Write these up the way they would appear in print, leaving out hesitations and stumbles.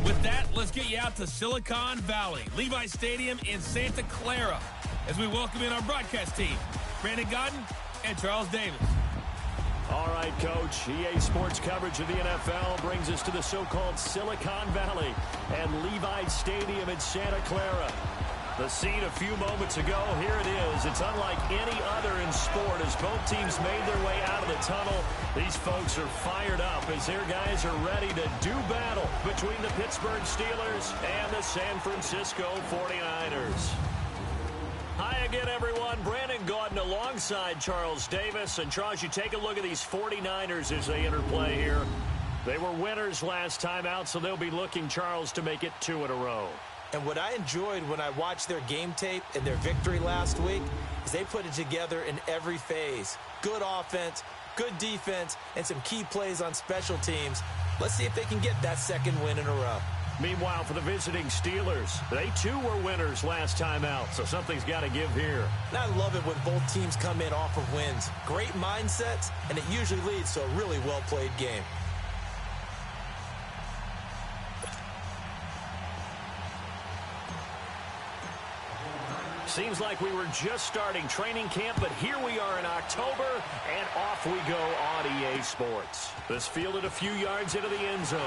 With that, let's get you out to Silicon Valley, Levi Stadium in Santa Clara, as we welcome in our broadcast team, Brandon Godden and Charles Davis. All right, Coach. EA Sports coverage of the NFL brings us to the so-called Silicon Valley and Levi Stadium in Santa Clara. The scene a few moments ago, here it is. It's unlike any other in sport as both teams made their way out of the tunnel. These folks are fired up as their guys are ready to do battle between the Pittsburgh Steelers and the San Francisco 49ers. Hi again, everyone. Brandon Gaudin alongside Charles Davis. And, Charles, you take a look at these 49ers as they enter play here. They were winners last time out, so they'll be looking, Charles, to make it 2 in a row. And what I enjoyed when I watched their game tape and their victory last week is they put it together in every phase. Good offense, good defense, and some key plays on special teams. Let's see if they can get that second win in a row. Meanwhile, for the visiting Steelers, they too were winners last time out, so something's got to give here. And I love it when both teams come in off of wins. Great mindsets, and it usually leads to a really well-played game. Seems like we were just starting training camp, but here we are in October, and off we go on EA Sports. This fielded a few yards into the end zone.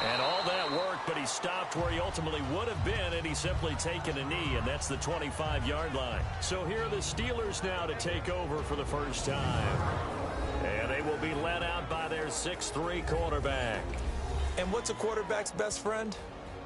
And all that worked, but he stopped where he ultimately would have been, and he's simply taken a knee, and that's the 25-yard line. So here are the Steelers now to take over for the first time. And they will be led out by their 6'3" quarterback. And what's a quarterback's best friend?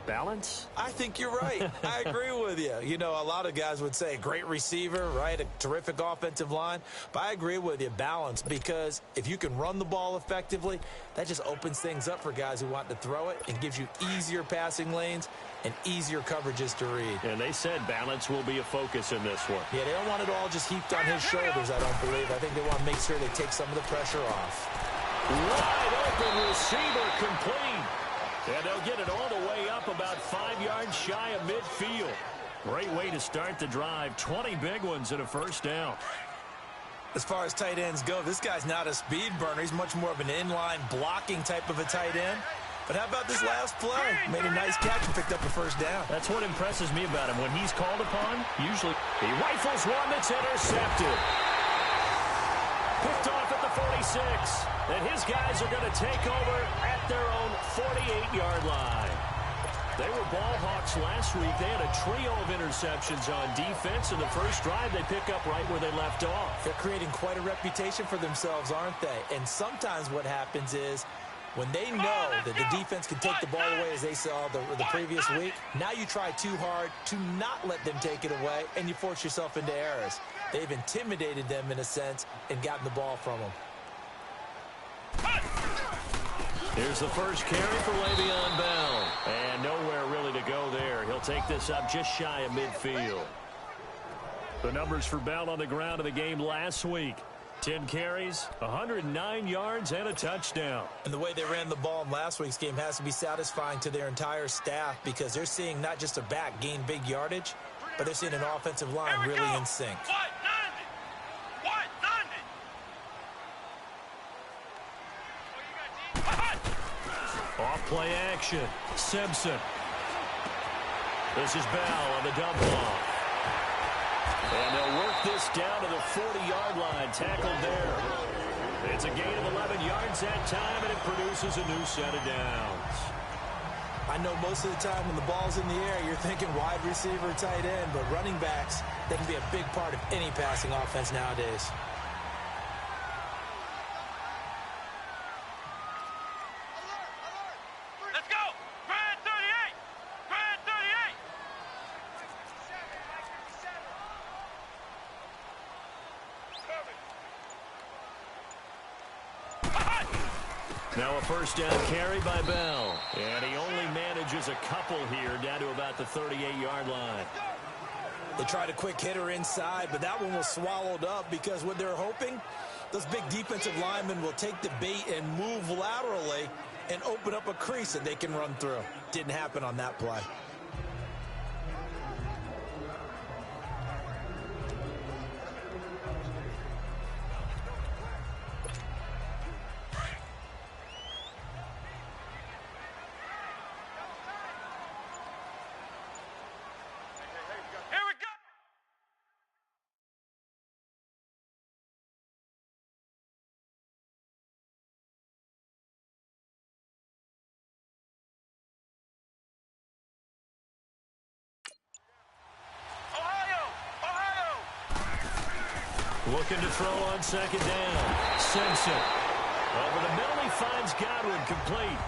Balance? I think you're right. I agree with you. You know, a lot of guys would say great receiver, right? A terrific offensive line. But I agree with you, balance, because if you can run the ball effectively, that just opens things up for guys who want to throw it and gives you easier passing lanes and easier coverages to read. And they said balance will be a focus in this one. Yeah, they don't want it all just heaped on his shoulders, I don't believe. I think they want to make sure they take some of the pressure off. Wide open receiver complete. And they'll get it all the way up about 5 yards shy of midfield. Great way to start the drive. 20 big ones and a first down. As far as tight ends go, this guy's not a speed burner. He's much more of an inline blocking type of a tight end. But how about this last play? Made a nice catch and picked up a first down. That's what impresses me about him. When he's called upon, usually he rifles one that's intercepted. Picked off at the 46. And his guys are going to take over at their own 48-yard line. They were ball hawks last week. They had a trio of interceptions on defense. In the first drive, they pick up right where they left off. They're creating quite a reputation for themselves, aren't they? And sometimes what happens is when they know that the defense can take the ball away, as they saw the previous week, now you try too hard to not let them take it away, and you force yourself into errors. They've intimidated them in a sense and gotten the ball from them. Here's the first carry for Le'Veon Bell. And nowhere really to go there. He'll take this up just shy of midfield. The numbers for Bell on the ground in the game last week. 10 carries, 109 yards, and a touchdown. And the way they ran the ball in last week's game has to be satisfying to their entire staff because they're seeing not just a back gain big yardage, but they're seeing an offensive line really in sync. Off play action. Simpson. This is Bell on the dump off. And they'll work this down to the 40-yard line. Tackled there. It's a gain of 11 yards that time, and it produces a new set of downs. I know most of the time when the ball's in the air, you're thinking wide receiver, tight end, but running backs, they can be a big part of any passing offense nowadays. Now a first down carry by Bell. And he only manages a couple here down to about the 38-yard line. They tried a quick hitter inside, but that one was swallowed up because what they're hoping, those big defensive linemen will take the bait and move laterally and open up a crease that they can run through. Didn't happen on that play. Looking to throw on second down. Simpson. Over the middle, he finds Godwin complete.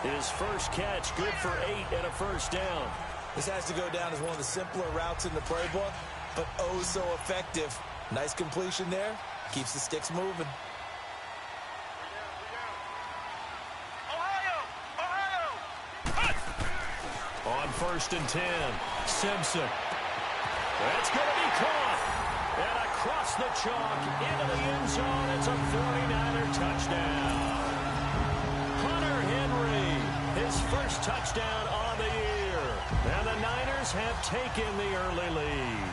His first catch, good for 8 and a first down. This has to go down as one of the simpler routes in the playbook, but oh so effective. Nice completion there. Keeps the sticks moving. On 1st and 10, Simpson. That's going to be caught. And across the chalk into the end zone. It's a 49er touchdown. Hunter Henry, his first touchdown on the year. And the Niners have taken the early lead.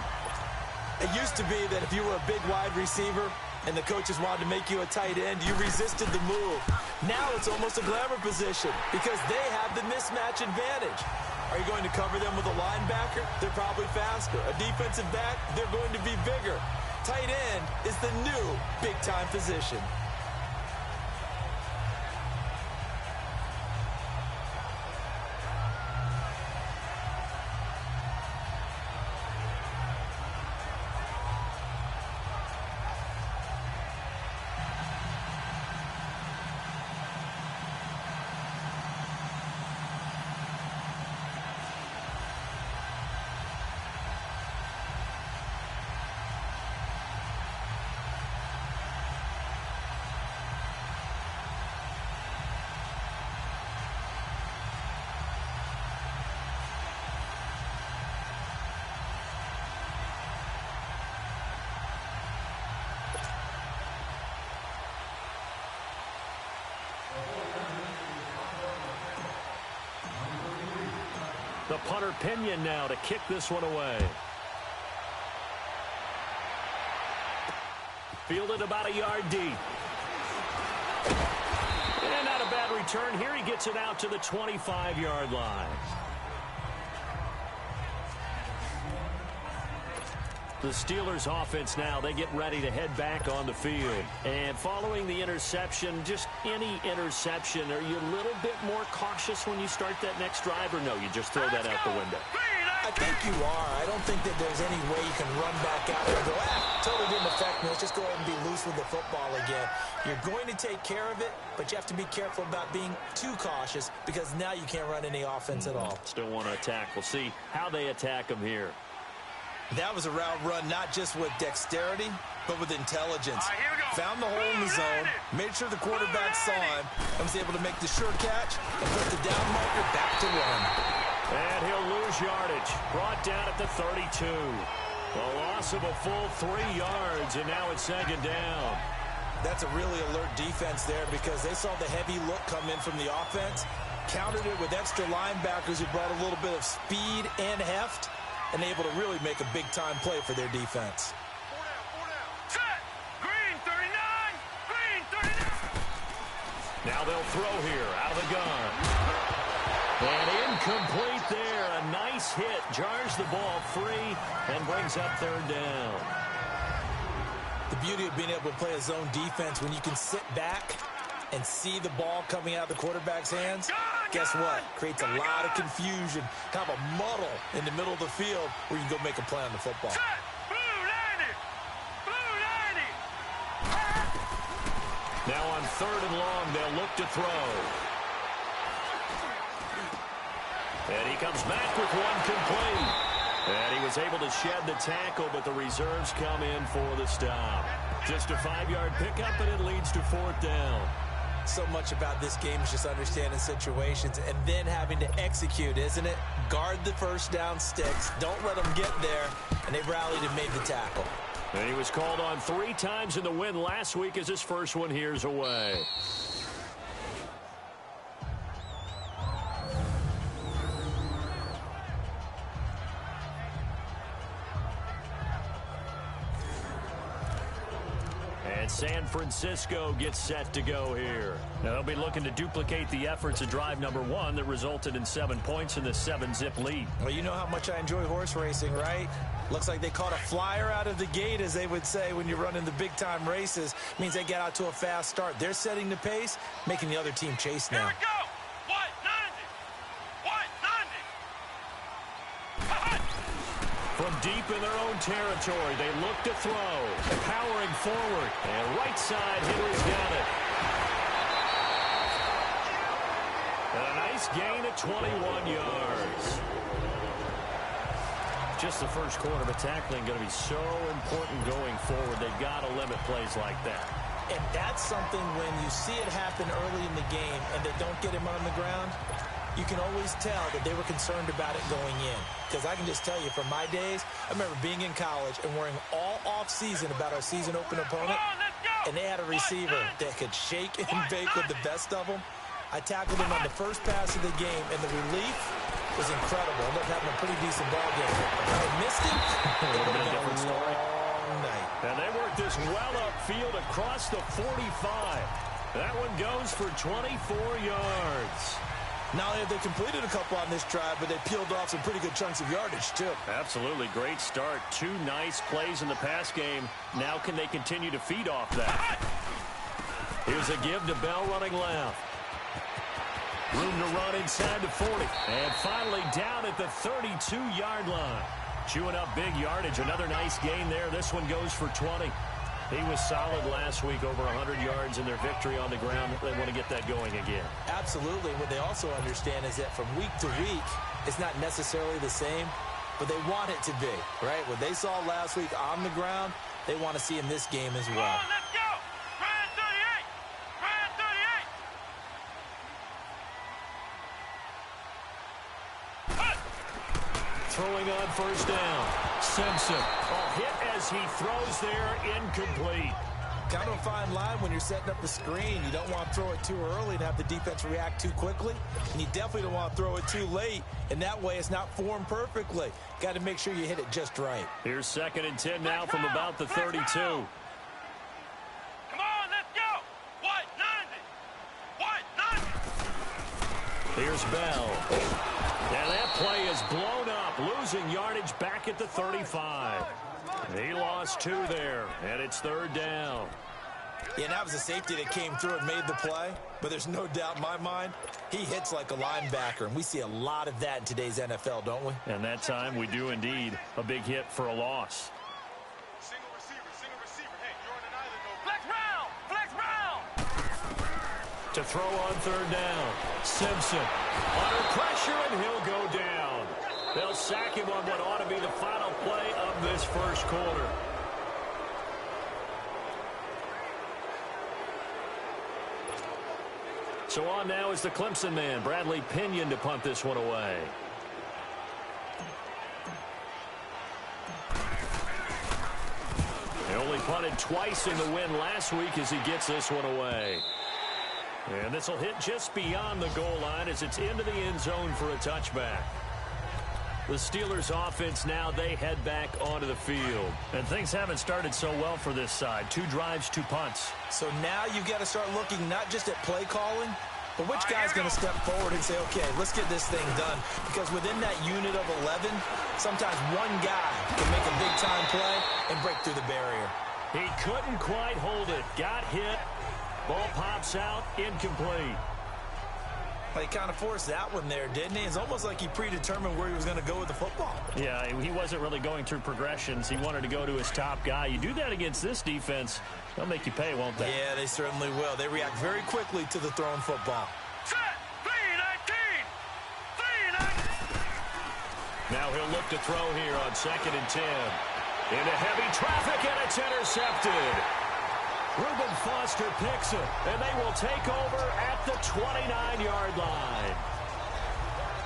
It used to be that if you were a big wide receiver and the coaches wanted to make you a tight end, you resisted the move. Now it's almost a glamour position because they have the mismatch advantage. Are you going to cover them with a linebacker? They're probably faster. A defensive back? They're going to be bigger. Tight end is the new big-time position. The punter Pinion now to kick this one away. Fielded about a yard deep. And not a bad return. Here he gets it out to the 25-yard line. The Steelers offense now, they get ready to head back on the field. And following the interception, just any interception, are you a little bit more cautious when you start that next drive, or no, you just throw that out the window? I think you are. I don't think that there's any way you can run back out there and go, totally didn't affect me. Let's just go ahead and be loose with the football again. You're going to take care of it, but you have to be careful about being too cautious because now you can't run any offense at all. Still want to attack. We'll see how they attack them here. That was a route run not just with dexterity, but with intelligence. Found the hole in the zone, made sure the quarterback saw him, and was able to make the sure catch and put the down marker back to run. And he'll lose yardage. Brought down at the 32. A loss of a full 3 yards, and now it's second down. That's a really alert defense there because they saw the heavy look come in from the offense, countered it with extra linebackers who brought a little bit of speed and heft, and able to really make a big-time play for their defense. Set! Green 39! Green 39! Now they'll throw here out of the gun. And incomplete there. A nice hit. Jars the ball free and brings up third down. The beauty of being able to play a zone defense when you can sit back and see the ball coming out of the quarterback's hands, guess what? Creates a lot of confusion, kind of a muddle in the middle of the field where you can go make a play on the football. Set! Blue 90! Blue 90! Now on third and long, they'll look to throw. And he comes back with one complete. And he was able to shed the tackle, but the reserves come in for the stop. Just a 5-yard pickup, and it leads to fourth down. So much about this game is just understanding situations and then having to execute, isn't it? Guard the first down sticks. Don't let them get there. And they rallied and made the tackle. And he was called on 3 times in the win last week as his first one here's away. San Francisco gets set to go here. Now they'll be looking to duplicate the efforts of drive number 1 that resulted in 7 points in the 7-zip lead. Well, you know how much I enjoy horse racing, right? Looks like they caught a flyer out of the gate, as they would say when you're running the big-time races. Means they get out to a fast start. They're setting the pace, making the other team chase now. Here we go! White 90! White 90! From deep in their own territory, they look to throw. Powering forward. And right side hitter's got it. And a nice gain of 21 yards. Just the first quarter, but tackling going to be so important going forward. They've got to limit plays like that. And that's something when you see it happen early in the game and they don't get him on the ground, you can always tell that they were concerned about it going in. Because I can just tell you from my days, I remember being in college and worrying all off-season about our season open opponent, and they had a receiver that could shake and bake with the best of them. I tackled him on the first pass of the game, and the relief was incredible. Ended up having a pretty decent ball game. If I missed him, it would have been a different story. Night. And they worked this well upfield across the 45. That one goes for 24 yards. Not only have they completed a couple on this drive, but they peeled off some pretty good chunks of yardage, too. Absolutely. Great start. 2 nice plays in the pass game. Now can they continue to feed off that? Here's a give to Bell running left. Room to run inside the 40. And finally down at the 32-yard line. Chewing up big yardage. Another nice gain there. This one goes for 20. He was solid last week, over 100 yards in their victory on the ground. They want to get that going again. Absolutely. What they also understand is that from week to week, it's not necessarily the same, but they want it to be, right? What they saw last week on the ground, they want to see in this game as well. Come on, let's go. Brand 38. Brand 38. Throwing on first down. Simpson. A hit as he throws there, incomplete. Kind of a fine line when you're setting up the screen. You don't want to throw it too early and have the defense react too quickly. And you definitely don't want to throw it too late. And that way it's not formed perfectly. Got to make sure you hit it just right. Here's 2nd and 10 now from about the 32. Come on, let's go. White 90. White 90. Here's Bell. And that play is blown up, losing yardage back at the 35. He lost 2 there, and it's 3rd down. Yeah, that was a safety that came through and made the play. But there's no doubt in my mind, he hits like a linebacker. And we see a lot of that in today's NFL, don't we? And that time we do indeed. A big hit for a loss. Single receiver. Hey, you're on an island, though. Flex round. To throw on 3rd down. Simpson under pressure, and he'll go down. They'll sack him on what ought to be the final play of this first quarter. So on now is the Clemson man, Bradley Pinion, to punt this one away. He only punted twice in the win last week as he gets this one away. And this will hit just beyond the goal line as it's into the end zone for a touchback. The Steelers offense now, they head back onto the field. And things haven't started so well for this side. 2 drives, 2 punts. So now you've got to start looking not just at play calling, but which guy's going to step forward and say, okay, let's get this thing done. Because within that unit of 11, sometimes one guy can make a big-time play and break through the barrier. He couldn't quite hold it. Got hit. Ball pops out. Incomplete. Well, he kind of forced that one there, didn't he? It's almost like he predetermined where he was going to go with the football. Yeah, he wasn't really going through progressions. He wanted to go to his top guy. You do that against this defense, they'll make you pay, won't they? Yeah, they certainly will. They react very quickly to the thrown football. Set. 3-19. Now he'll look to throw here on 2nd and 10. Into heavy traffic, and it's intercepted. Reuben Foster picks it, and they will take over at the 29-yard line.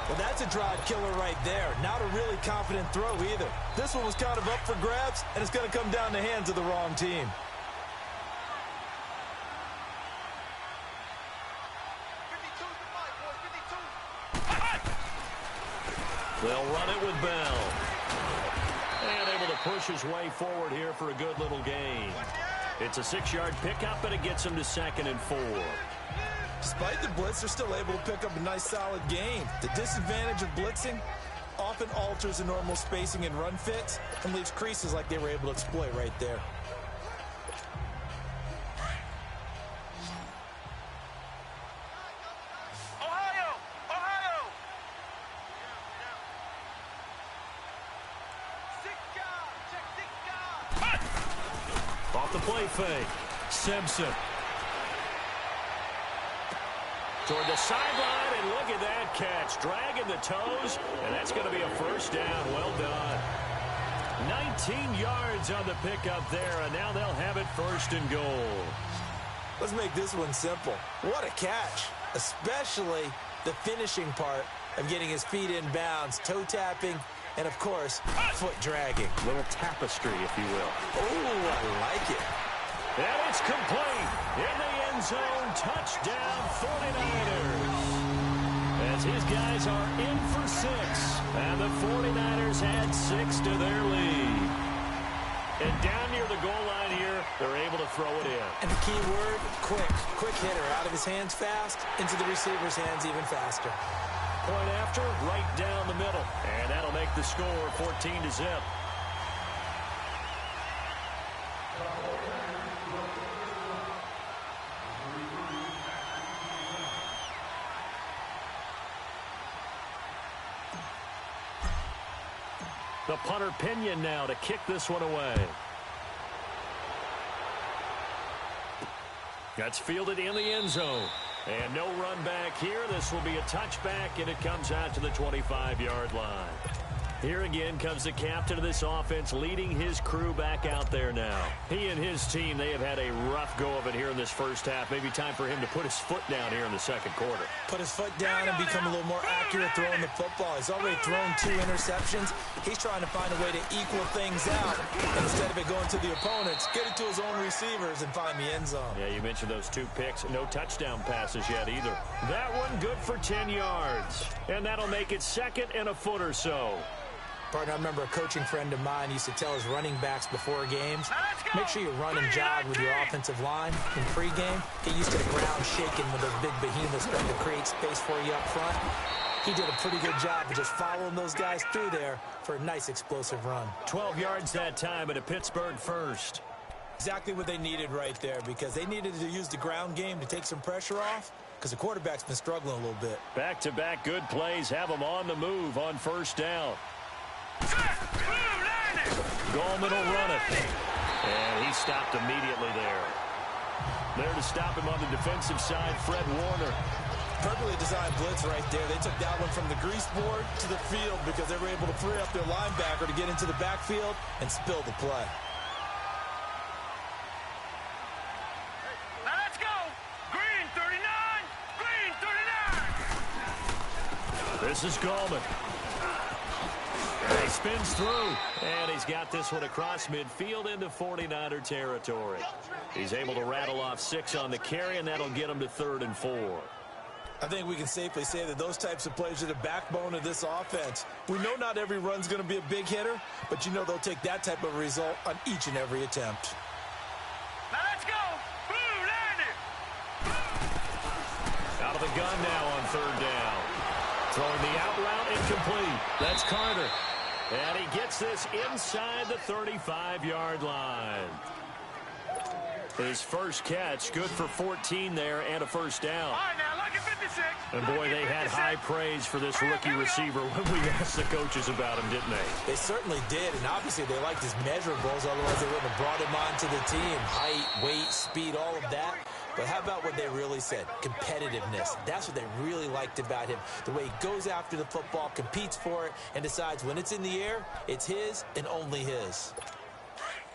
Well, that's a drive killer right there. Not a really confident throw either. This one was kind of up for grabs, and it's going to come down the hands of the wrong team. They'll run it with Bell. And able to push his way forward here for a good little gain. It's a 6-yard pickup, and it gets him to 2nd and 4. Despite the blitz, they're still able to pick up a nice, solid gain. The disadvantage of blitzing often alters the normal spacing and run fits and leaves creases like they were able to exploit right there. Ohio. 6 the play fake. Simpson. Toward the sideline, and look at that catch. Dragging the toes, and that's going to be a first down. Well done. 19 yards on the pickup there, and now they'll have it first and goal. Let's make this one simple. What a catch, especially the finishing part of getting his feet in bounds, toe tapping, and, of course, foot dragging. Little tapestry, if you will. Oh, I like it. And it's complete. In the end zone, touchdown 49ers. As his guys are in for 6. And the 49ers add 6 to their lead. And down near the goal line here, they're able to throw it in. And the key word, quick. Quick hitter. Out of his hands fast, into the receiver's hands even faster. Point after, right down the middle. And that'll make the score 14-0. The punter Pinion now to kick this one away. That's fielded in the end zone. And no run back here. This will be a touchback, and it comes out to the 25-yard line. Here again comes the captain of this offense, leading his crew back out there now. He and his team, they have had a rough go of it here in this first half. Maybe time for him to put his foot down here in the second quarter. Put his foot down and become a little more accurate throwing the football. He's already thrown 2 interceptions. He's trying to find a way to equal things out. And instead of it going to the opponents, get it to his own receivers and find the end zone. Yeah, you mentioned those 2 picks. No touchdown passes yet either. That one good for 10 yards. And that'll make it second and a foot or so. Partner, I remember a coaching friend of mine used to tell his running backs before games, make sure you run and jog with your offensive line in pregame. Get used to the ground shaking when those big behemoths trying to create space for you up front. He did a pretty good job of just following those guys through there for a nice explosive run. 12 yards that time at a Pittsburgh first. Exactly what they needed right there, because they needed to use the ground game to take some pressure off, because the quarterback's been struggling a little bit. Back-to-back good plays have them on the move on first down. Gallman will run it. And he stopped immediately there. There to stop him on the defensive side, Fred Warner. Perfectly designed blitz right there. They took that one from the grease board to the field because they were able to free up their linebacker to get into the backfield and spill the play. Now let's go. Green 39. Green 39. This is Gallman. He spins through, and he's got this one across midfield into 49er territory. He's able to rattle off 6 on the carry, and that'll get him to 3rd and 4. I think we can safely say that those types of plays are the backbone of this offense. We know not every run's going to be a big hitter, but you know they'll take that type of result on each and every attempt. Now let's go. Blue landed. Out of the gun now on 3rd down. Throwing the out route incomplete. That's Carter. And he gets this inside the 35-yard line. His first catch, good for 14 there and a first down. All right, now look at 56. And boy, they had high praise for this rookie receiver when we asked the coaches about him, didn't they? They certainly did, and obviously they liked his measurables, otherwise they wouldn't have brought him onto the team. Height, weight, speed, all of that. But how about what they really said? Competitiveness. That's what they really liked about him. The way he goes after the football, competes for it, and decides when it's in the air, it's his and only his.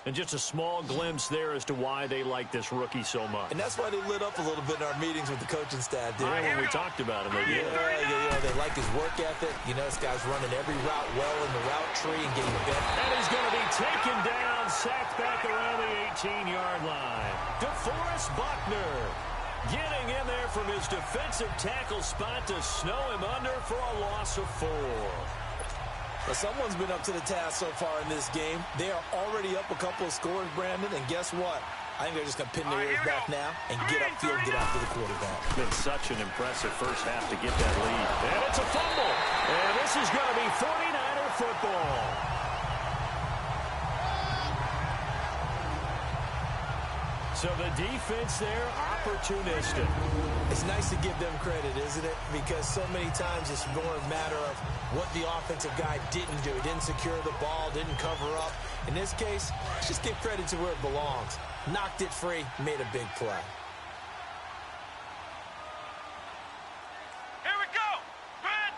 And just a small glimpse there as to why they like this rookie so much. And that's why they lit up a little bit in our meetings with the coaching staff. Yeah, when we talked about him, they did. Yeah, they like his work ethic. You know, this guy's running every route well in the route tree and getting better. And he's going to be taken down, sacked back around the 18-yard line. DeForest Buckner getting in there from his defensive tackle spot to snow him under for a loss of 4. Well, someone's been up to the task so far in this game. They are already up a couple of scores, Brandon, and guess what? I think they're just going to pin their ears back now and get upfield and get after the quarterback. Been such an impressive first half to get that lead. And it's a fumble. And this is going to be 49er football. So the defense there, opportunistic. It's nice to give them credit, isn't it? Because so many times it's more a matter of what the offensive guy didn't do. He didn't secure the ball, didn't cover up. In this case, let's just give credit to where it belongs. knocked it free, made a big play. Here we go. Brand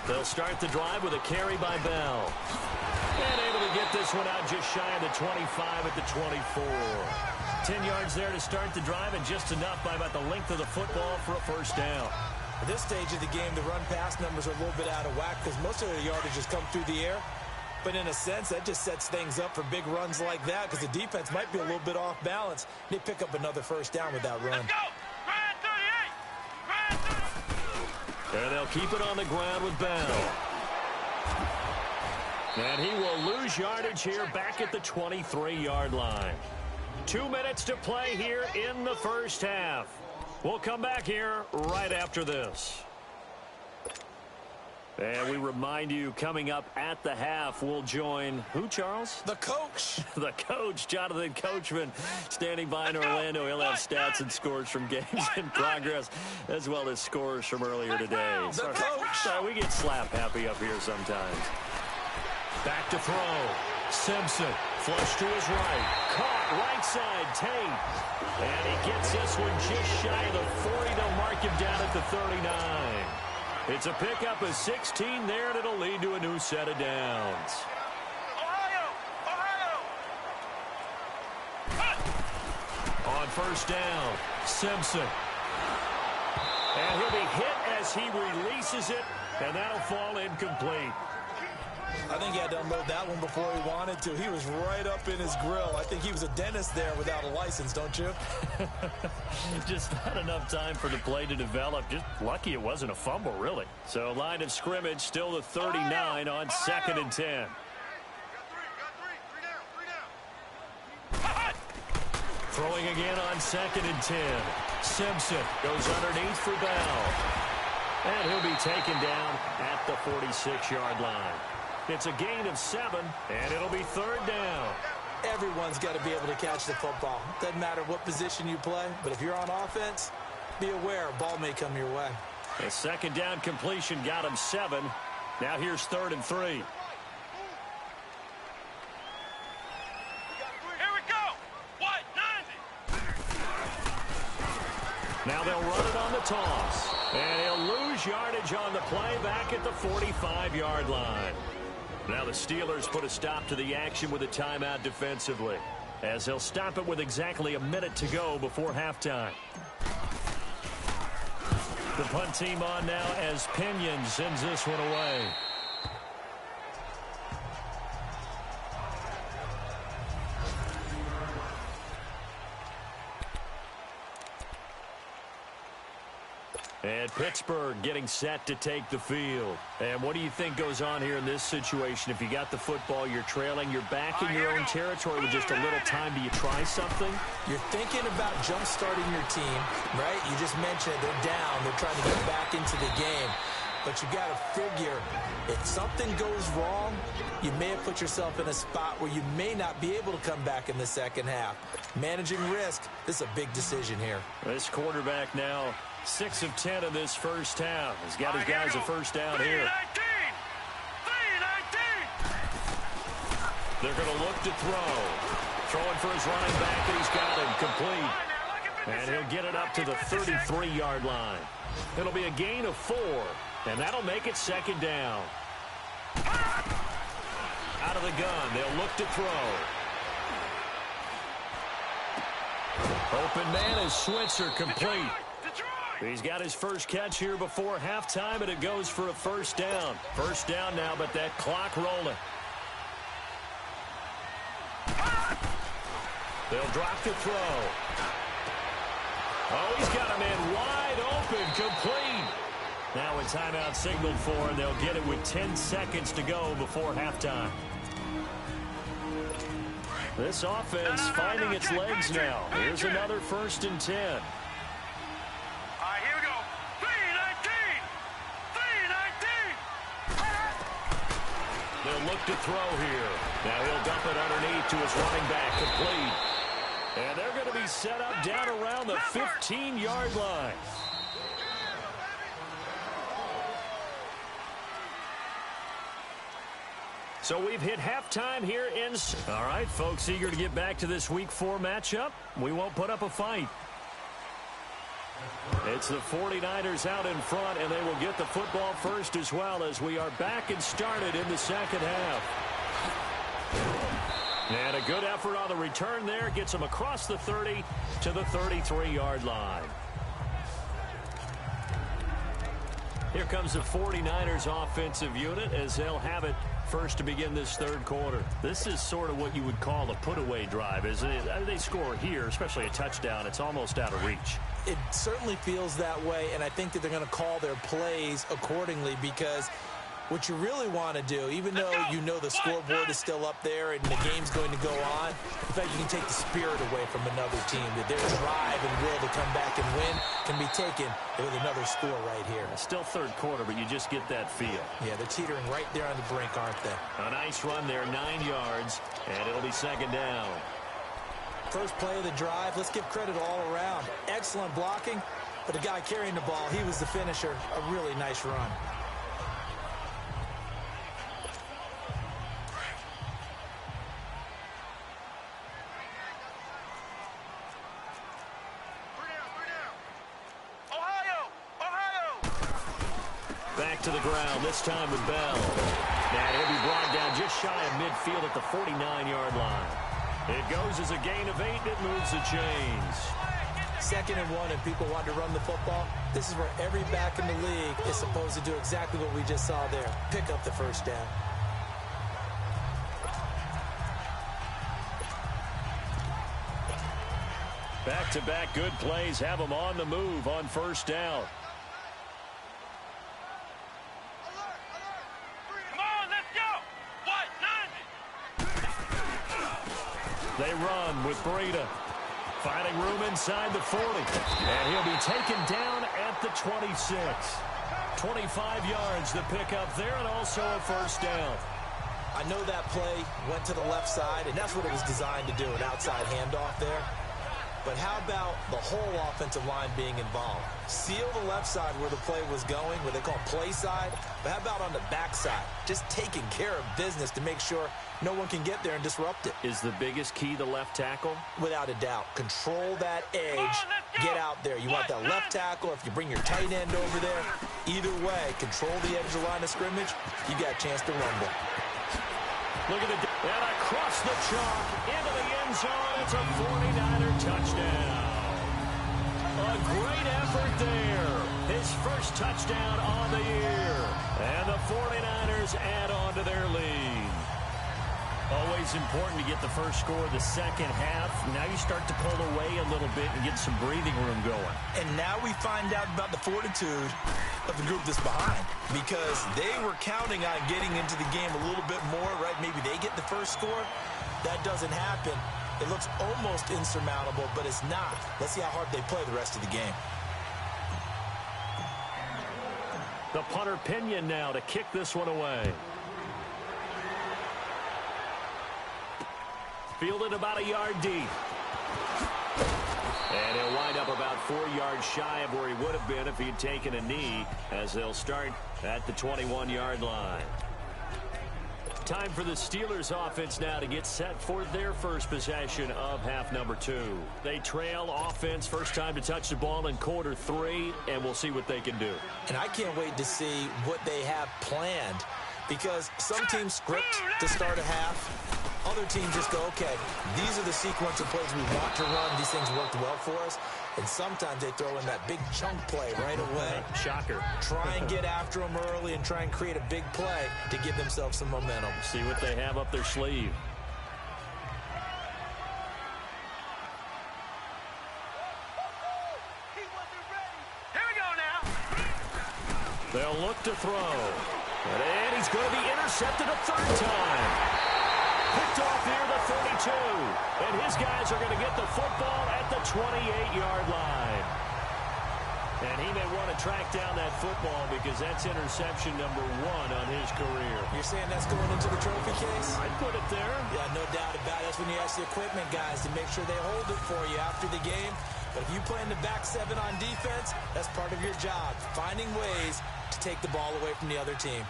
38. They'll start the drive with a carry by Bell. And able to get this one out just shy of the 25 at the 24. 10 yards there to start the drive, and just enough by about the length of the football for a first down. At this stage of the game, the run-pass numbers are a little bit out of whack because most of the yardage has come through the air. But in a sense, that just sets things up for big runs like that because the defense might be a little bit off balance. They pick up another first down with that run. Let's go. Brand 38. And they'll keep it on the ground with Bell. And he will lose yardage here back at the 23-yard line. 2 minutes to play here in the first half. We'll come back here right after this. And we remind you, coming up at the half, we'll join who, Charles? The coach. The coach, Jonathan Coachman, standing by in Orlando. He'll have stats and scores from games in progress, as well as scores from earlier today. The coach. Sorry, we get slap happy up here sometimes. Back to throw. Simpson, flush to his right. Caught right side, Tate. And he gets this one just shy of the 40. They'll mark him down at the 39. It's a pickup of 16 there, and it'll lead to a new set of downs. Ohio. On first down, Simpson. And he'll be hit as he releases it, and that'll fall incomplete. I think he had to unload that one before he wanted to. He was right up in his grill. I think he was a dentist there without a license, don't you? Just not enough time for the play to develop. Just lucky it wasn't a fumble, really. So line of scrimmage still the 39 on 2nd and 10. Throwing again on 2nd and 10. Simpson goes underneath for Bell. And he'll be taken down at the 46-yard line. It's a gain of 7, and it'll be 3rd down. Everyone's got to be able to catch the football. Doesn't matter what position you play, but if you're on offense, be aware a ball may come your way. A 2nd down completion got him 7. Now here's 3rd and 3. Here we go. What? 90. Now they'll run it on the toss. And he'll lose yardage on the play back at the 45-yard line. Now the Steelers put a stop to the action with a timeout defensively, as they'll stop it with exactly a minute to go before halftime. The punt team on now as Pinion sends this one away. And Pittsburgh getting set to take the field. And what do you think goes on here in this situation? If you got the football, you're trailing, you're back in your own territory with just a little time. Do you try something? You're thinking about jump-starting your team, right? You just mentioned they're down. They're trying to get back into the game. But you got to figure, if something goes wrong, you may have put yourself in a spot where you may not be able to come back in the second half. Managing risk, this is a big decision here. This quarterback now 6 of 10 in this first half. He's got his guys a first down here. 3-19. They're going to look to throw. Throwing for his running back, and he's got him complete. And he'll get it up to the 33-yard line. It'll be a gain of 4, and that'll make it 2nd down. Out of the gun, they'll look to throw. Open man is Switzer, complete. He's got his first catch here before halftime, and it goes for a first down. First down now, but that clock rolling. They'll drop the throw. Oh, he's got a man wide open, complete. Now a timeout signaled for, and they'll get it with 10 seconds to go before halftime. This offense finding its legs now. Here's another 1st and 10. They'll look to throw here. Now he'll dump it underneath to his running back, complete. And they're going to be set up down around the 15-yard line. So we've hit halftime here in... All right, folks, eager to get back to this Week 4 matchup. We won't put up a fight. It's the 49ers out in front, and they will get the football first as well as we are back and started in the second half. And a good effort on the return there. Gets them across the 30 to the 33-yard line. Here comes the 49ers offensive unit as they'll have it first to begin this third quarter. This is sort of what you would call a put-away drive, isn't it? They score here, especially a touchdown. It's almost out of reach. It certainly feels that way, and I think that they're going to call their plays accordingly because what you really want to do, even though you know the scoreboard is still up there and the game's going to go on, in fact, you can take the spirit away from another team, that their drive and will to come back and win can be taken with another score right here. It's still third quarter, but you just get that feel. Yeah, they're teetering right there on the brink, aren't they? A nice run there, 9 yards, and it'll be second down. First play of the drive, let's give credit all around. Excellent blocking, but the guy carrying the ball, he was the finisher. A really nice run. Back to the ground, this time with Bell. And he'll be brought down just shy of midfield at the 49-yard line. It goes as a gain of 8, and it moves the chains. 2nd and 1, and people want to run the football. This is where every back in the league is supposed to do exactly what we just saw there. Pick up the first down. Back-to-back good plays have them on the move on first down. They run with Breida. Finding room inside the 40. And he'll be taken down at the 26. 25 yards to pick up there and also a first down. I know that play went to the left side, and that's what it was designed to do, an outside handoff there. But how about the whole offensive line being involved? Seal the left side where the play was going, what they call play side. But how about on the back side? Just taking care of business to make sure no one can get there and disrupt it. Is the biggest key the left tackle? Without a doubt. Control that edge. Get out there. You want that left tackle. If you bring your tight end over there, either way, control the edge of the line of scrimmage, you got a chance to rumble. Look at it. And across the chalk into the end zone. It's a 49er touchdown. A great effort there. His first touchdown on the year. And the 49ers add on to their lead. Always important to get the first score of the second half. Now you start to pull away a little bit and get some breathing room going. And now we find out about the fortitude of the group that's behind, because they were counting on getting into the game a little bit more, right? Maybe they get the first score. That doesn't happen. It looks almost insurmountable, but it's not. Let's see how hard they play the rest of the game. The punter Pinion now to kick this one away. Fielded about a yard deep. And he'll wind up about 4 yards shy of where he would have been if he had taken a knee, as they'll start at the 21-yard line. Time for the Steelers offense now to get set for their first possession of half number 2. They trail offense, first time to touch the ball in quarter 3, and we'll see what they can do. And I can't wait to see what they have planned, because some teams script to start a half. Other teams just go, okay, these are the sequence of plays we want to run. These things worked well for us. And sometimes they throw in that big chunk play right away. Shocker. Try and get after them early and try and create a big play to give themselves some momentum. See what they have up their sleeve. Here we go now. They'll look to throw. And he's going to be intercepted a third time. Picked off near the 32. And his guys are going to get the football at the 28-yard line. And he may want to track down that football because that's interception number 1 on his career. You're saying that's going into the trophy case? I'd put it there. Yeah, no doubt about it. That's when you ask the equipment guys to make sure they hold it for you after the game. But if you play in the back 7 on defense, that's part of your job, finding ways to take the ball away from the other team.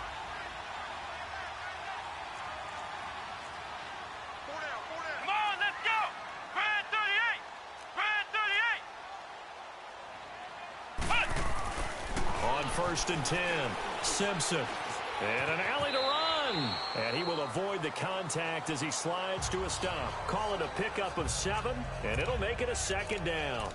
1st and 10. Simpson. And an alley to run. And he will avoid the contact as he slides to a stop. Call it a pickup of 7, and it'll make it a 2nd down.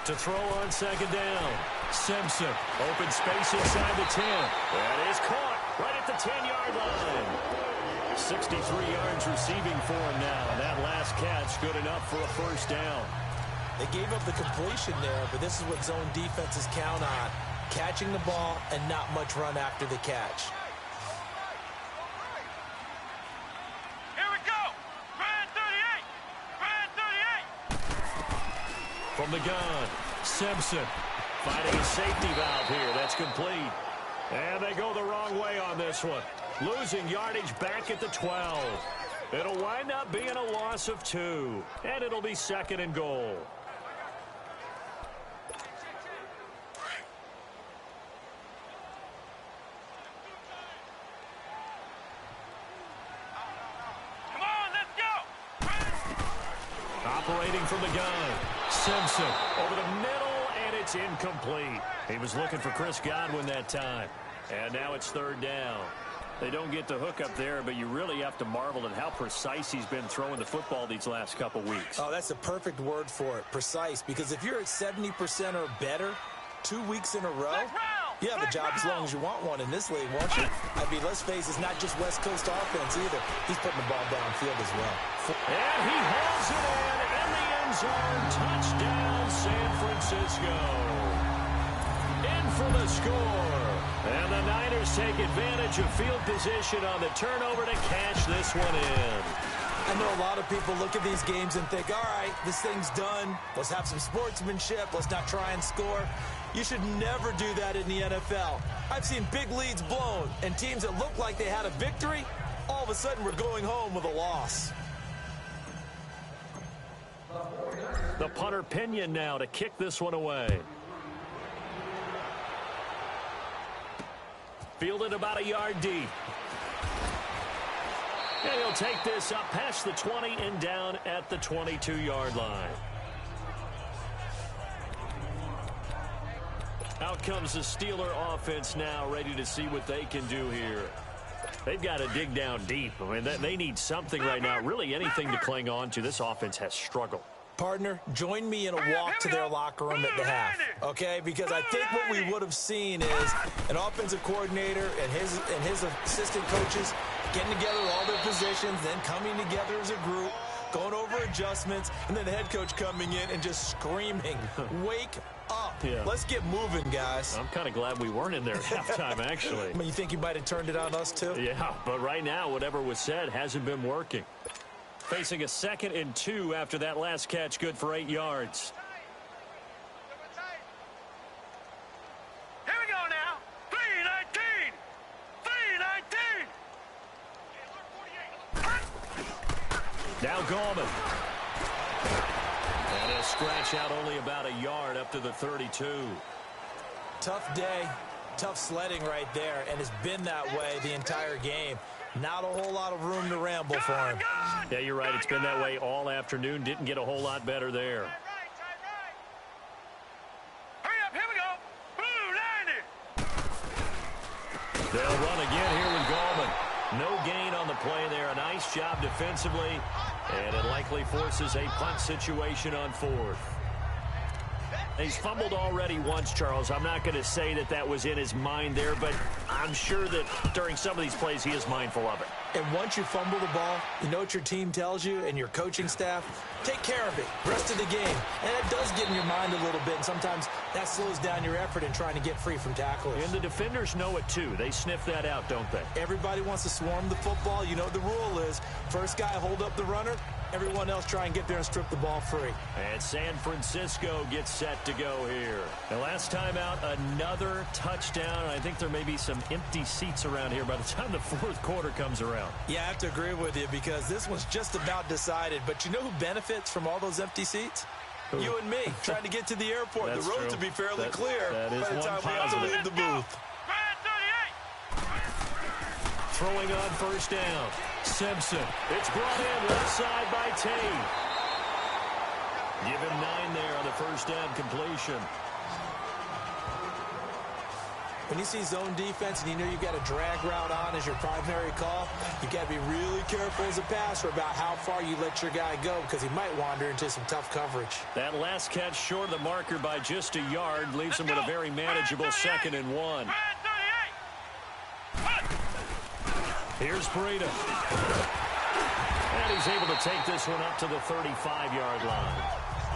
To throw on 2nd down. Simpson. Open space inside the 10. That is caught right at the 10-yard line. 63 yards receiving for him now. And that last catch good enough for a 1st down. They gave up the completion there, but this is what zone defenses count on. Catching the ball and not much run after the catch. Here we go. Brand 38. Brand 38. From the gun, Simpson finding a safety valve here. That's complete. And they go the wrong way on this one. Losing yardage back at the 12. It'll wind up being a loss of 2. And it'll be 2nd and goal. Come on, let's go. Operating from the gun. Simpson over the middle, and it's incomplete. He was looking for Chris Godwin that time. And now it's 3rd down. They don't get the hook up there, but you really have to marvel at how precise he's been throwing the football these last couple weeks. Oh, that's a perfect word for it, precise, because if you're at 70% or better 2 weeks in a row, you have a job as long as you want one in this league, won't you? I mean, let's face it, it's not just West Coast offense either. He's putting the ball downfield as well. And he hauls it in the end zone. Touchdown, San Francisco. In for the score. And the Niners take advantage of field position on the turnover to cash this one in. I know a lot of people look at these games and think, all right, this thing's done. Let's have some sportsmanship. Let's not try and score. You should never do that in the NFL. I've seen big leads blown, and teams that looked like they had a victory, all of a sudden we're going home with a loss. The punter Pinion now to kick this one away. Fielded about a yard deep. And he'll take this up past the 20 and down at the 22-yard line. Out comes the Steeler offense now, ready to see what they can do here. They've got to dig down deep. I mean, they need something right now, really anything to cling on to. This offense has struggled. Partner, join me in a walk to their locker room at the half, okay? Because I think what we would have seen is an offensive coordinator and his assistant coaches getting together all their positions, then coming together as a group, going over adjustments, and then the head coach coming in and just screaming, wake up. Yeah. Let's get moving, guys. I'm kind of glad we weren't in there at halftime, actually. I mean, you think you might have turned it on us, too? Yeah, but right now, whatever was said hasn't been working. Facing a 2nd and 2 after that last catch, good for 8 yards. Here we go now. 319. 319. Now Gallman. And he'll scratch out only about a yard up to the 32. Tough day, tough sledding right there, and it's been that way the entire game. Not a whole lot of room to ramble for him. Yeah, you're right. It's been that way all afternoon. Didn't get a whole lot better there. Hurry up, here we go. Blue 90. They'll run again here with Gallman. No gain on the play there. A nice job defensively. And it likely forces a punt situation on 4th. He's fumbled already once, Charles. I'm not going to say that that was in his mind there, but I'm sure that during some of these plays he is mindful of it. And once you fumble the ball, you know what your team tells you and your coaching staff? Take care of it. Rest of the game. And it does get in your mind a little bit, and sometimes that slows down your effort in trying to get free from tacklers. And the defenders know it, too. They sniff that out, don't they? Everybody wants to swarm the football. You know what the rule is. First guy hold up the runner. Everyone else try and get there and strip the ball free. And San Francisco gets set to go here. The last time out, another touchdown. I think there may be some empty seats around here by the time the 4th quarter comes around. Yeah, I have to agree with you because this one's just about decided. But you know who benefits from all those empty seats? You and me, trying to get to the airport. That's the road true. to be fairly clear That is by the one time we have to positive. leave the booth. Throwing on first down. Simpson. It's brought in left side by Tate. Give him 9 there on the first down completion. When you see zone defense and you know you've got a drag route on as your primary call, you got to be really careful as a passer about how far you let your guy go because he might wander into some tough coverage. That last catch short of the marker by just a yard leaves him with a very manageable 2nd and 1. Here's Breida. And he's able to take this one up to the 35-yard line.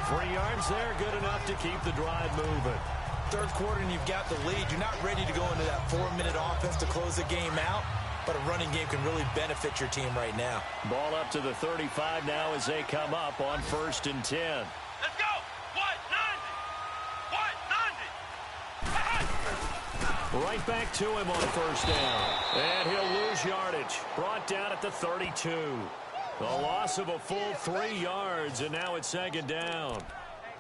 3 yards there, good enough to keep the drive moving. Third quarter and you've got the lead. You're not ready to go into that 4-minute offense to close the game out, but a running game can really benefit your team right now. Ball up to the 35 now as they come up on 1st and 10. Let's go! What? 90! Right back to him on first down. And he'll lose yardage. Brought down at the 32. A loss of a full 3 yards, and now it's 2nd down.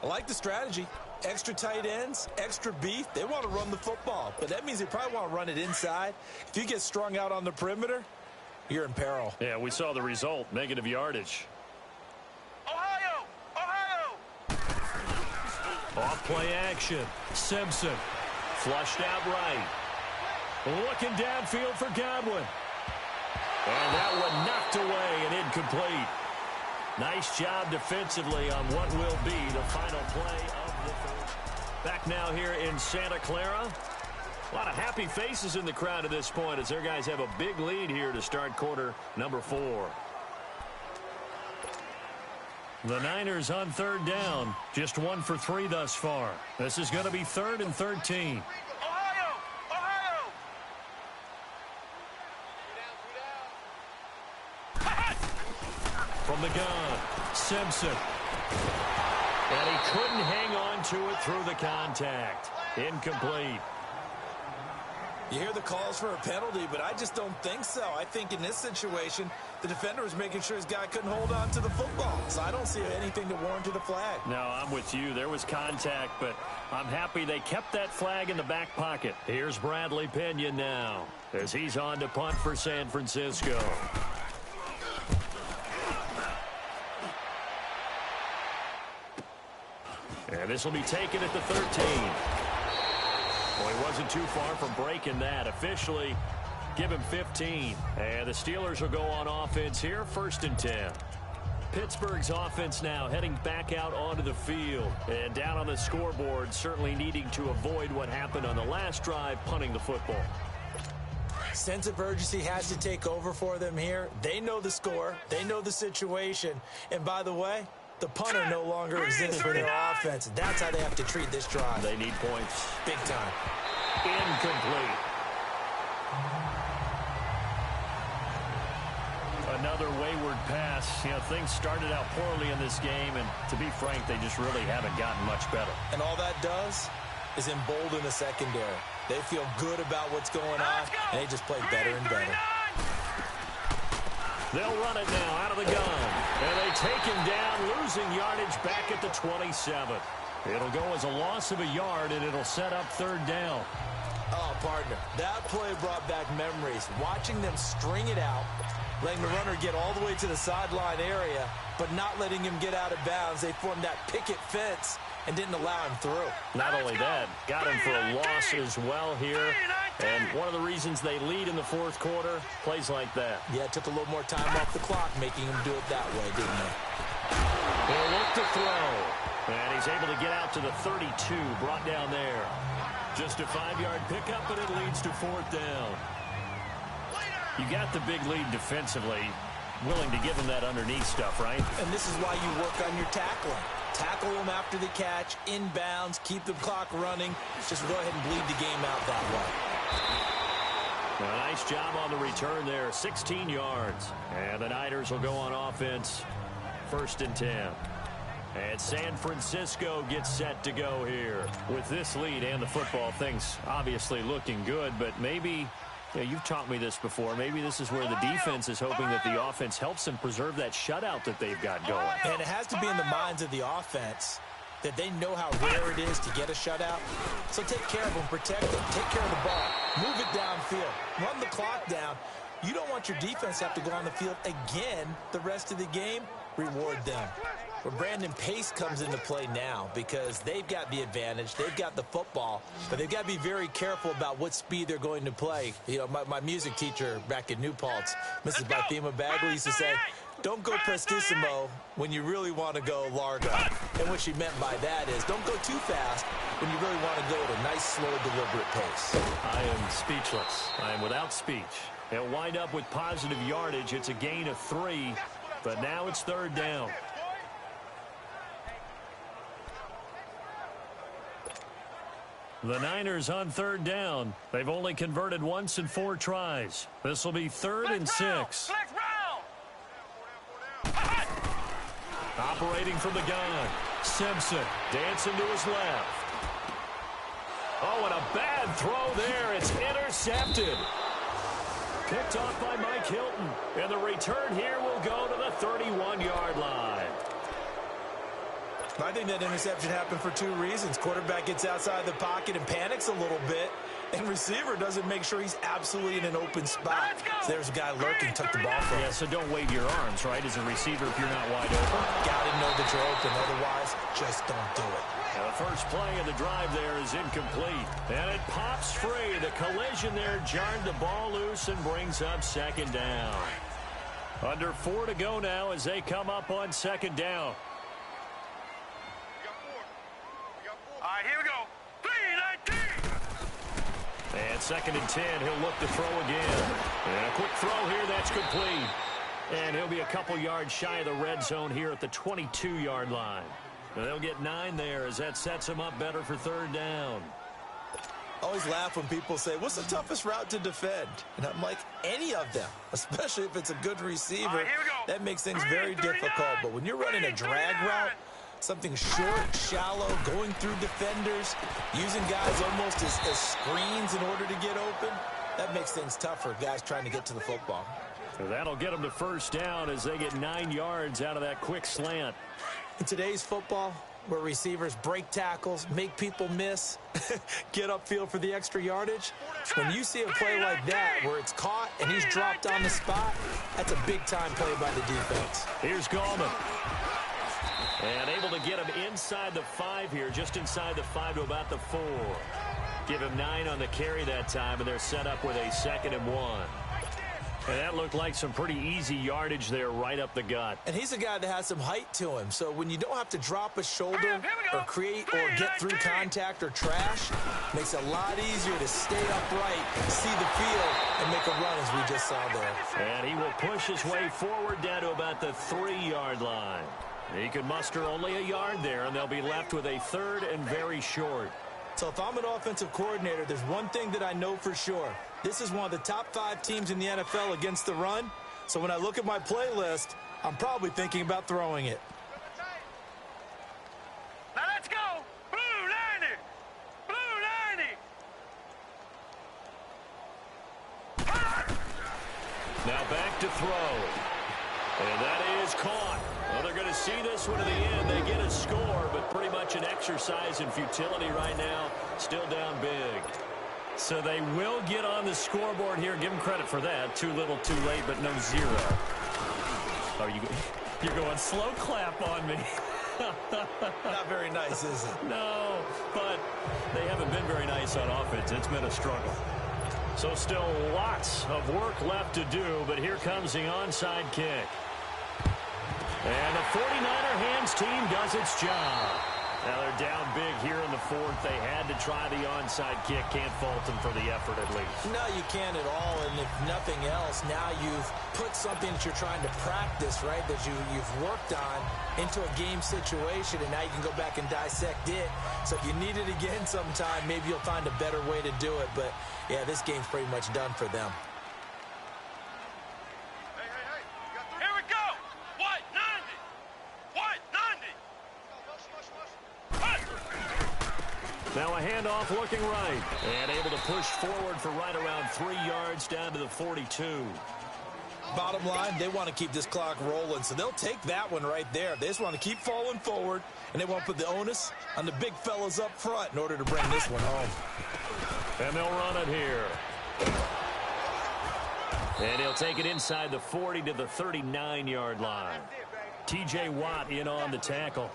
I like the strategy. Extra tight ends, extra beef. They want to run the football, but that means they probably want to run it inside. If you get strung out on the perimeter, you're in peril. Yeah, we saw the result, negative yardage. Ohio! Off play action. Simpson. Flushed out right. Looking downfield for Godwin. And that one knocked away and incomplete. Nice job defensively on what will be the final play of the third. Back now here in Santa Clara. A lot of happy faces in the crowd at this point as their guys have a big lead here to start quarter number 4. The Niners on 3rd down. Just 1 for 3 thus far. This is going to be 3rd and 13. From the gun, Simpson. And he couldn't hang on to it through the contact. Incomplete. You hear the calls for a penalty, but I just don't think so. I think in this situation, the defender was making sure his guy couldn't hold on to the football. So I don't see anything that warranted a flag. No, I'm with you. There was contact, but I'm happy they kept that flag in the back pocket. Here's Bradley Pinion now as he's on to punt for San Francisco. And this will be taken at the 13. Well, he wasn't too far from breaking that. Officially, give him 15. And the Steelers will go on offense here, 1st and 10. Pittsburgh's offense now heading back out onto the field. And down on the scoreboard, certainly needing to avoid what happened on the last drive, punting the football. Sense of urgency has to take over for them here. They know the score. They know the situation. And by the way, the punter no longer exists for their offense. That's how they have to treat this drive. They need points. Big time. Incomplete. Another wayward pass. You know, things started out poorly in this game, and to be frank, they just really haven't gotten much better. And all that does is embolden the secondary. They feel good about what's going on, and they just play better and better. They'll run it now out of the gun. And they take him down, losing yardage back at the 27. It'll go as a loss of a yard, and it'll set up 3rd down. Oh, partner, that play brought back memories. Watching them string it out, letting the runner get all the way to the sideline area, but not letting him get out of bounds. They formed that picket fence and didn't allow him through. Not only that, got him for a loss as well here. And one of the reasons they lead in the 4th quarter, plays like that. Yeah, it took a little more time off the clock, making him do it that way, didn't it? He'll look to throw. And he's able to get out to the 32, brought down there. Just a 5-yard pickup, but it leads to 4th down. You got the big lead defensively, willing to give him that underneath stuff, right? And this is why you work on your tackling. Tackle them after the catch, inbounds, keep the clock running. Just go ahead and bleed the game out that way. A nice job on the return there, 16 yards. And the Niners will go on offense, 1st and 10. And San Francisco gets set to go here. With this lead and the football, things obviously looking good, but maybe, you know, you've taught me this before, maybe this is where the defense is hoping that the offense helps them preserve that shutout that they've got going. And it has to be in the minds of the offense that they know how rare it is to get a shutout. So take care of them, protect them, take care of the ball, move it downfield, run the clock down. You don't want your defense to have to go on the field again the rest of the game. Reward them. But Brandon, pace comes into play now because they've got the advantage. They've got the football, but they've got to be very careful about what speed they're going to play. You know, my music teacher back in New Paltz, Mrs. Bathema Bagley, used to say, don't go prestissimo when you really want to go largo. And what she meant by that is don't go too fast when you really want to go at a nice, slow, deliberate pace. I am speechless. I am without speech. They'll wind up with positive yardage. It's a gain of 3, but now it's 3rd down. The Niners on 3rd down. They've only converted once in 4 tries. This will be 3rd and 6. Operating from the gun. Simpson dancing to his left. Oh, and a bad throw there. It's intercepted. Picked off by Mike Hilton. And the return here will go to the 31-yard line. I think that interception happened for 2 reasons. Quarterback gets outside the pocket and panics a little bit, and receiver doesn't make sure he's absolutely in an open spot. So there's a guy lurking, took the ball from him. Yeah, so don't wave your arms, right, as a receiver if you're not wide open. Got to know that you're open. Otherwise, just don't do it. The first play of the drive there is incomplete. And it pops free. The collision there jarred the ball loose and brings up 2nd down. Under 4 to go now as they come up on 2nd down. All right, here we go. 3-19. And 2nd and 10, he'll look to throw again. And a quick throw here, that's complete. And he'll be a couple yards shy of the red zone here at the 22-yard line. And they'll get 9 there as that sets him up better for 3rd down. I always laugh when people say, what's the toughest route to defend? And I'm like, any of them, especially if it's a good receiver. All right, here we go. That makes things very difficult. But when you're running a drag route, something short, shallow, going through defenders, using guys almost as screens in order to get open, that makes things tougher, guys trying to get to the football. So that'll get them to 1st down as they get 9 yards out of that quick slant. In today's football, where receivers break tackles, make people miss, get upfield for the extra yardage, when you see a play like that where it's caught and he's dropped on the spot, that's a big-time play by the defense. Here's Gallman. And able to get him inside the 5 here, just inside the 5 to about the 4. Give him 9 on the carry that time, and they're set up with a 2nd and 1. And that looked like some pretty easy yardage there right up the gut. And he's a guy that has some height to him, so when you don't have to drop a shoulder or create or get through contact or trash, makes it a lot easier to stay upright, see the field, and make a run as we just saw there. And he will push his way forward down to about the 3-yard line. He can muster only a yard there, and they'll be left with a 3rd and very short. So if I'm an offensive coordinator, there's one thing that I know for sure. This is one of the top 5 teams in the NFL against the run. So when I look at my playlist, I'm probably thinking about throwing it. Now let's go. Blue 90. Blue 90. Now back to throw. And that is caught. Well, they're going to see this one to the end. They get a score, but pretty much an exercise in futility right now. Still down big. So they will get on the scoreboard here. Give them credit for that. Too little, too late, but no 0. Oh, you're going slow clap on me. Not very nice, is it? No, but they haven't been very nice on offense. It's been a struggle. So still lots of work left to do, but here comes the onside kick. And the 49er hands team does its job. Now they're down big here in the 4th. They had to try the onside kick. Can't fault them for the effort at least. No, you can't at all. And if nothing else, now you've put something that you're trying to practice, right, that you've worked on into a game situation, and now you can go back and dissect it. So if you need it again sometime, maybe you'll find a better way to do it. But, yeah, this game's pretty much done for them. Here we go. What? 90. What? 90. Now a handoff looking right. And able to push forward for right around 3 yards down to the 42. Bottom line, they want to keep this clock rolling, so they'll take that one right there. They just want to keep falling forward, and they want to put the onus on the big fellas up front in order to bring this one home. And they'll run it here. And he'll take it inside the 40 to the 39-yard line. T.J. Watt in on the tackle.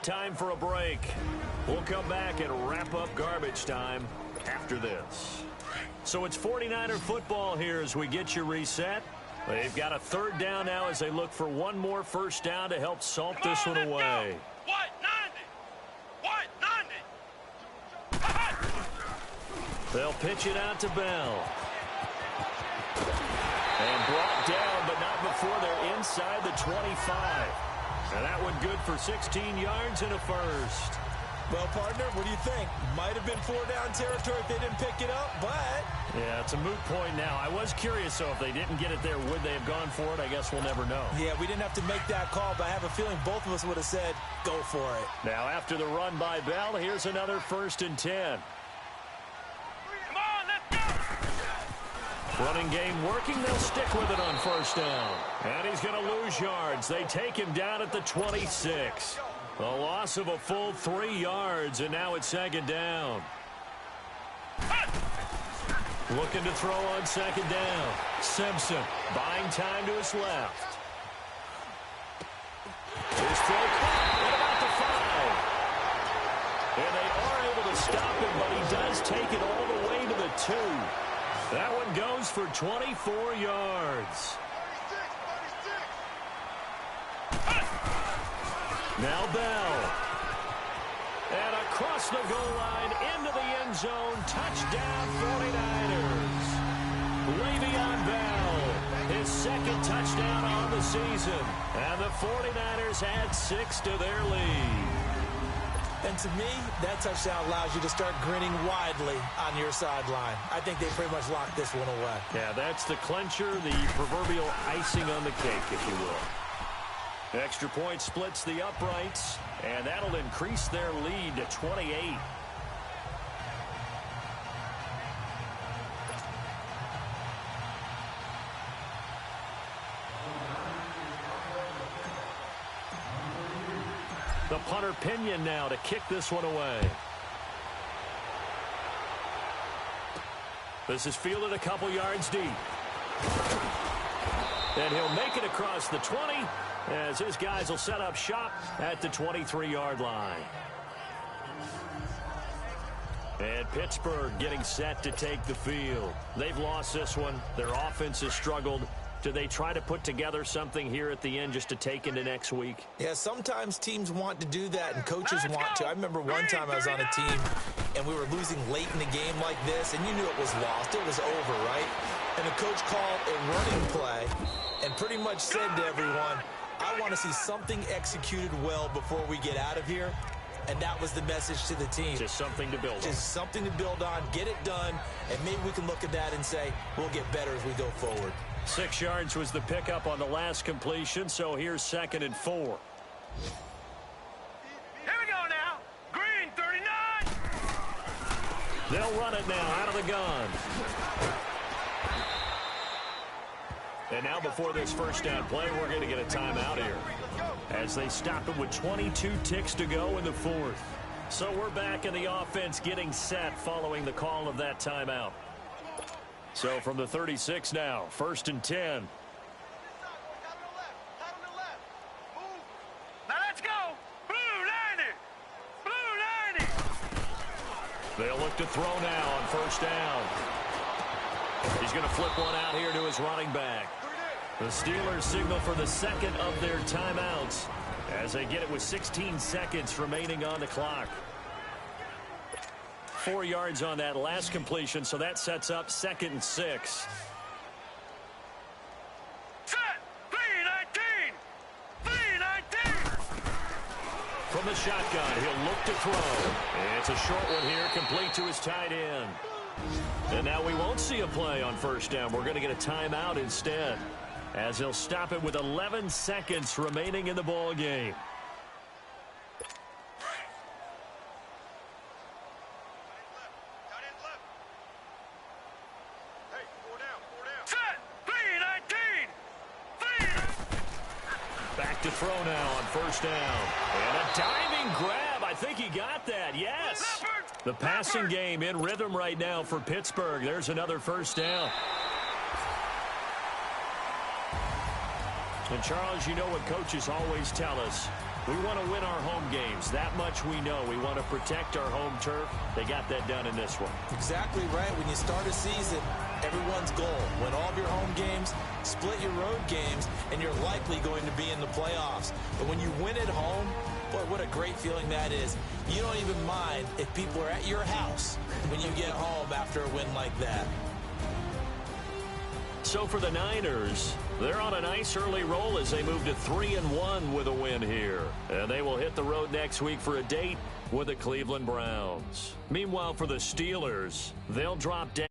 Time for a break. We'll come back and wrap up garbage time after this. So it's 49er football here as we get you reset. They've got a third down now as they look for one more first down to help salt this one away. They'll pitch it out to Bell. And brought down, but not before they're inside the 25. And that one good for 16 yards and a first. Well, partner, what do you think? Might have been 4-down territory if they didn't pick it up, but... Yeah, it's a moot point now. I was curious, so if they didn't get it there, would they have gone for it? I guess we'll never know. Yeah, we didn't have to make that call, but I have a feeling both of us would have said, go for it. Now, after the run by Bell, here's another 1st and 10. Come on, let's go! Running game working. They'll stick with it on first down. And he's going to lose yards. They take him down at the 26. A loss of a full 3 yards, and now it's 2nd down. Looking to throw on 2nd down. Simpson buying time to his left. His throw caught at about the 5. And they are able to stop him, but he does take it all the way to the 2. That one goes for 24 yards. Now Bell. And across the goal line into the end zone. Touchdown 49ers. Le'Veon Bell. His 2nd touchdown on the season. And the 49ers add 6 to their lead. And to me, that touchdown allows you to start grinning widely on your sideline. I think they pretty much locked this one away. Yeah, that's the clincher, the proverbial icing on the cake, if you will. Extra point splits the uprights, and that'll increase their lead to 28. The punter Pinion now to kick this one away. This is fielded a couple yards deep. And he'll make it across the 20 as his guys will set up shop at the 23-yard line. And Pittsburgh getting set to take the field. They've lost this one. Their offense has struggled. Do they try to put together something here at the end just to take into next week? Yeah, sometimes teams want to do that and coaches want to. I remember one time I was on a team and we were losing late in the game like this, and you knew it was lost. It was over, right? And the coach called a running play and pretty much said to everyone, I want to see something executed well before we get out of here. And that was the message to the team. Just something to build on. Just something to build on, get it done, and maybe we can look at that and say, we'll get better as we go forward. 6 yards was the pickup on the last completion, so here's 2nd and 4. Here we go now. Green 39. They'll run it now out of the gun. And now before this first down play, we're going to get a timeout here as they stop it with 22 ticks to go in the 4th. So we're back in the offense getting set following the call of that timeout. So from the 36 now, 1st and 10. Now let's go. Blue 90. Blue 90. They'll look to throw now on first down. He's going to flip one out here to his running back. The Steelers signal for the 2nd of their timeouts as they get it with 16 seconds remaining on the clock. 4 yards on that last completion, so that sets up 2nd and 6. Set. 319. 319. From the shotgun, he'll look to throw. It's a short one here, complete to his tight end. And now we won't see a play on first down. We're going to get a timeout instead, as he'll stop it with 11 seconds remaining in the ball game. back to throw now on first down. And a diving grab. I think he got that. Yes. The passing game in rhythm right now for Pittsburgh. There's another first down. And, Charles, you know what coaches always tell us. We want to win our home games. That much we know. We want to protect our home turf. They got that done in this one. Exactly right. When you start a season, everyone's goal: win all of your home games, split your road games, and you're likely going to be in the playoffs. But when you win at home, boy, what a great feeling that is. You don't even mind if people are at your house when you get home after a win like that. So for the Niners, they're on a nice early roll as they move to 3-1 with a win here. And they will hit the road next week for a date with the Cleveland Browns. Meanwhile, for the Steelers, they'll drop down.